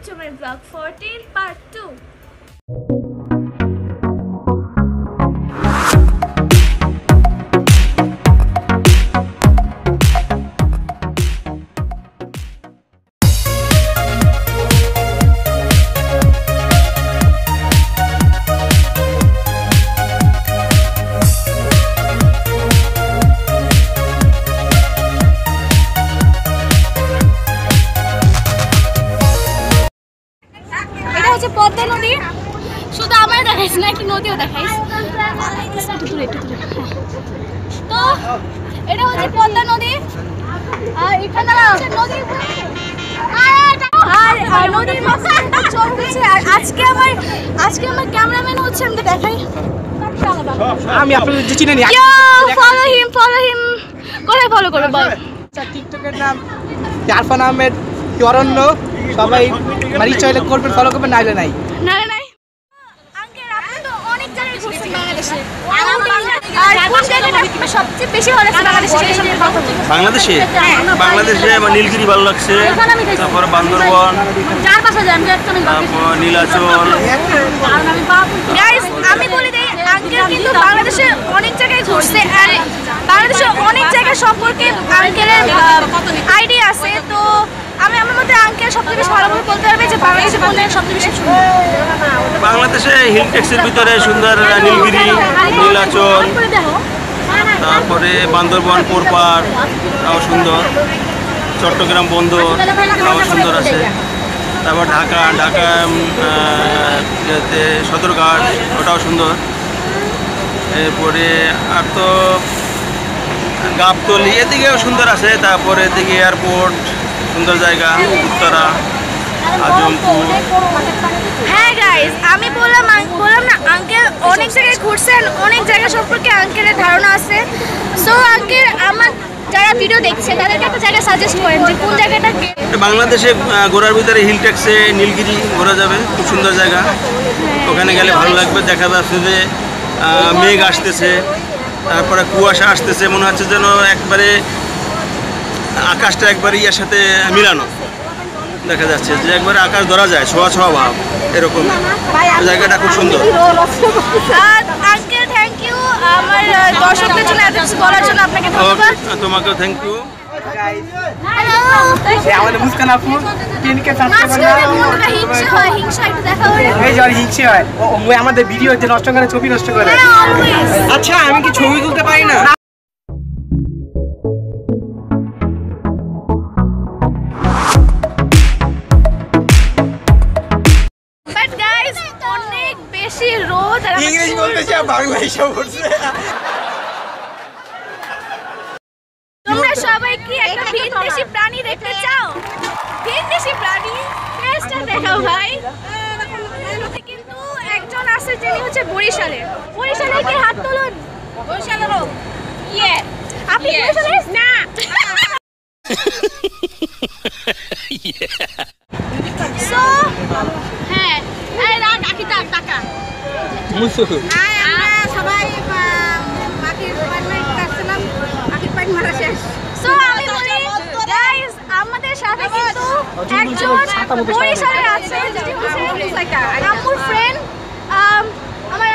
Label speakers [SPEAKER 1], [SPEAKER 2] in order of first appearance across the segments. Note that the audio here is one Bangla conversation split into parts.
[SPEAKER 1] to my vlog 14 part 2. Padma নদী শুধু আমার দেখাইস না, একটু নদীও দেখাইস। তো এটা হচ্ছে পদ্মা নদী, আর এখানে নদীর মাঝখানে চলতেছে। আর আজকে আমার ক্যামেরাম্যান হচ্ছে, আমি দেখাই।
[SPEAKER 2] আমি আপনাদের যে চিনি না,
[SPEAKER 1] ফলো হিম কোথায় ফলো করবে বল?
[SPEAKER 2] টিকটকের নাম আরফান আহমেদ অরণ্য, সবাই মারি চাইলে করবেন, ফলো করবেন, নাইলে নাই।
[SPEAKER 1] আঙ্কেল আপনি তো অনেক জায়গায় ঘুরছেন বাংলাদেশে, আর কোন জায়গাটা সবচেয়ে বেশি ভালো লাগছে বাংলাদেশে?
[SPEAKER 3] বাংলাদেশে আমার নীলগিরি ভালো লাগছে, তারপর বান্দরবন, তারপর নীলাচল।
[SPEAKER 1] আমি বলি দেই আঙ্কেল কিন্তু বাংলাদেশে অনেক জায়গায় ঘুরছে, আর বাংলাদেশে অনেক জায়গা সম্পর্কে আঙ্কেলের আইডিয়া আছে। তো আমার মধ্যে আঙ্কেল সবচেয়ে বেশি ভালোভাবে বলতে পারবে যে বাংলাদেশে কোন জায়গা সবচেয়ে বেশি সুন্দর।
[SPEAKER 3] বাংলাদেশে হিল ট্যাক্সের ভিতরে সুন্দর নীলগিরি, নীলাচল, তারপরে বান্দরবন পোরপাড় তাও সুন্দর, চট্টগ্রাম বন্দর তাও সুন্দর আছে, তারপর ঢাকা সদরঘাট ওটাও সুন্দর। এরপরে আর তো গাবতলী এদিকেও সুন্দর আছে, তারপরে এদিকে এয়ারপোর্ট সুন্দর জায়গা, উত্তরা, আজমপুর।
[SPEAKER 1] হ্যাঁ গাইস, আমি বললাম না আঙ্কেল অনেক জায়গায় ঘুরছেন, অনেক জায়গা সম্পর্কে আঙ্কেলের ধারণা আছে। সো আঙ্কেল আমার যারা ভিডিও দেখছে তাদেরকে একটা জায়গা সাজেস্ট করেন যে কোন জায়গাটা।
[SPEAKER 3] বাংলাদেশে ঘোরার ভিতরে হিল ট্যাক্সে নীলগিরি ঘোরা যাবে, খুব সুন্দর জায়গা, ওখানে গেলে ভালো লাগবে। দেখা যাচ্ছে যে মেঘ আসতেছে, তারপরে কুয়াশা আসতেছে, মনে হচ্ছে যেন একবারে আকাশটা একবারে ইয়ার সাথে মিলানো দেখা যাচ্ছে, যে একবারে আকাশ ধরা যায়, ছোঁয়া ছোঁয়া ভাব, এরকম জায়গাটা খুব সুন্দর।
[SPEAKER 1] আঙ্কেল থ্যাংক ইউ আমার দর্শকদের জন্য এত কিছু বলার জন্য, আপনাকে ধন্যবাদ।
[SPEAKER 3] তোমাকেও থ্যাংক ইউ।
[SPEAKER 2] আমাদের মুস্কান আপু কে
[SPEAKER 1] হিংসা একটু দেখা করে,
[SPEAKER 2] এই যে হিংসা হয়, ও আমাদের ভিডিওতে নষ্ট করে, ছবি নষ্ট করে। আচ্ছা আমি কি ছবি তুলতে পারি না?
[SPEAKER 1] অনেক বেশি রোদ, আর
[SPEAKER 3] ইংলিশ বলতেছে বাংলা হিসাব করছে।
[SPEAKER 1] তোমরা সবাই কি একটা ভিনদেশি প্রাণী দেখতে চাও? ভিনদেশি প্রাণী ফেসটা দেখাও ভাই। কিন্তু একজন আছে যিনি হচ্ছে বরিশালের কি হাত তুলুন। বরিশালেরও ইয়ে আপনি বরিশালের না? সো হ্যাঁ এই রাগ আকিতা টাকা
[SPEAKER 2] মুসু
[SPEAKER 1] আমরা সবাই মাটির পারমানেন্ট কাটছিলাম, মাটির পাইন মারা শেষ। সো আমি বলি গাইস আমাদের সাথে কিন্তু একজন বরিশালের আছে, যেটি হচ্ছে আম্মুর ফ্রেন্ড, আমার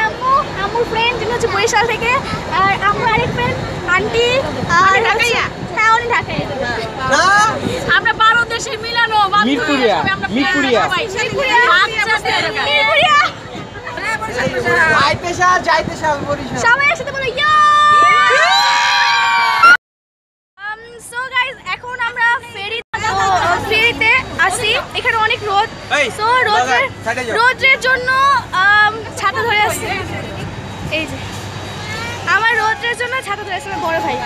[SPEAKER 1] আম্মুর ফ্রেন্ড যিনি হচ্ছে বরিশাল থেকে, আর আমার আরেক ফ্রেন্ড আন্টি, আর ঢাকাইয়া। হ্যাঁ উনি ঢাকায়। আমরা 12 দেশের মিলানো
[SPEAKER 2] মিরপুরিয়া
[SPEAKER 1] সবাই একসাথে বলো ইয়া। সো গাইস এখন আমরা ফেরিতে আসি, এখানে অনেক রোদ। সো রোদের জন্য ছাতা ধরে আসছে, এই যে আমার রোদের জন্য ছাতা ধরে আসছে বড় ভাই।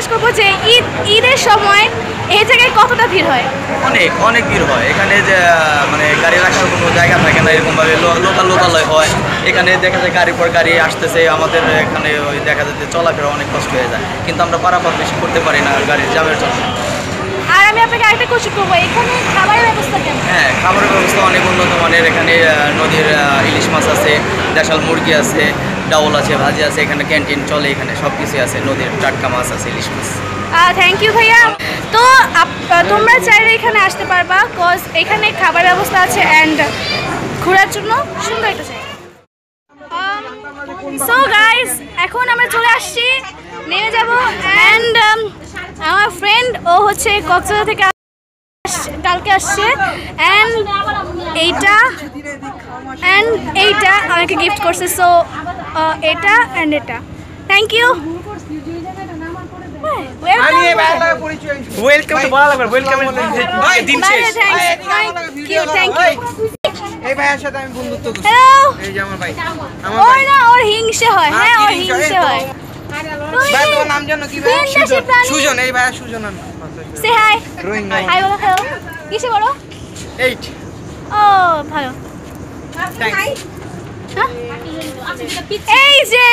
[SPEAKER 1] জিজ্ঞেস করবো যে ঈদের সময় এই জায়গায় কতটা ভিড় হয়?
[SPEAKER 4] অনেক ভিড় হয় এখানে, যে মানে গাড়ি রাখার কোনো জায়গা থাকে না, এরকমভাবে লোকালয় হয়। এখানে দেখা যায় গাড়ির পর গাড়ি আসতেছে, আমাদের এখানে ওই দেখা যাচ্ছে চলাফেরা অনেক কষ্ট হয়ে যায়, কিন্তু আমরা পারাপার বেশি করতে পারি না গাড়ির জ্যামের জন্য।
[SPEAKER 1] আর আমি আপনাকে আরেকটা কোশ্চেন করবো, এখানে খাবারের ব্যবস্থা কেমন?
[SPEAKER 4] হ্যাঁ, খাবারের ব্যবস্থা অনেক উন্নত মানের। এখানে নদীর ইলিশ মাছ আছে, দেশাল মুরগি আছে, ডাউল আছে, ভাজি আছে, এখানে ক্যান্টিন চলে, এখানে সব কিছুই আছে, নদীর টাটকা মাছ আছে, ইলিশ মাছ।
[SPEAKER 1] থ্যাংক ইউ ভাইয়া। তো তোমরা চাইলে এখানে আসতে পারবা, কজ এখানে খাবার ব্যবস্থা আছে অ্যান্ড ঘোরার জন্য সুন্দর একটা জায়গা। সো গাইস, এখন আমরা চলে আসছি, নেমে যাব। অ্যান্ড আমার ফ্রেন্ড ও হচ্ছে কক্সবাজার থেকে কালকে আসছে, অ্যান্ড এইটা আমাকে গিফট করছে। সো এটা অ্যান্ড এটা, থ্যাংক ইউ।
[SPEAKER 2] ওয়েলকাম তো বলা লাগবে, ওয়েলকাম দিন শেষ।
[SPEAKER 1] Thank you.
[SPEAKER 2] এই ভাইয়ের সাথে আমি বন্ধুত্ব করছি।
[SPEAKER 1] হ্যালো।
[SPEAKER 2] এই যে আমার ভাই,
[SPEAKER 1] ওর না ওর হিংসে হয়। হ্যাঁ, ওর হিংসে হয়।
[SPEAKER 2] ভাই তোমার নাম জানো কি ভাই? সুজন। এই ভাইয়া সুজন।
[SPEAKER 1] সে হাই।
[SPEAKER 2] রোহিং ভাই।
[SPEAKER 1] হাই বলো, হ্যালো। কিসে বলো?
[SPEAKER 2] 8।
[SPEAKER 1] ও ভালো।
[SPEAKER 2] থ্যাঙ্কস।
[SPEAKER 1] হ্যাঁ? এই যে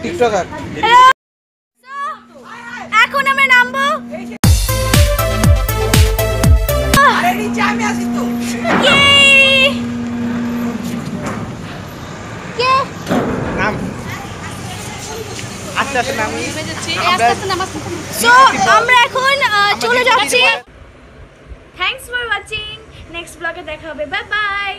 [SPEAKER 2] টিকটকার।
[SPEAKER 1] হ্যালো। এখন আমরা নামবো।
[SPEAKER 2] আরে নিচে আমি আসি তো।
[SPEAKER 1] কে
[SPEAKER 2] নাম আস্তে আস্তে নাম।
[SPEAKER 1] সো আমরা এখন চলে যাচ্ছি। Thanks for watching. নেক্সট ব্লগে দেখা হবে। Bye bye.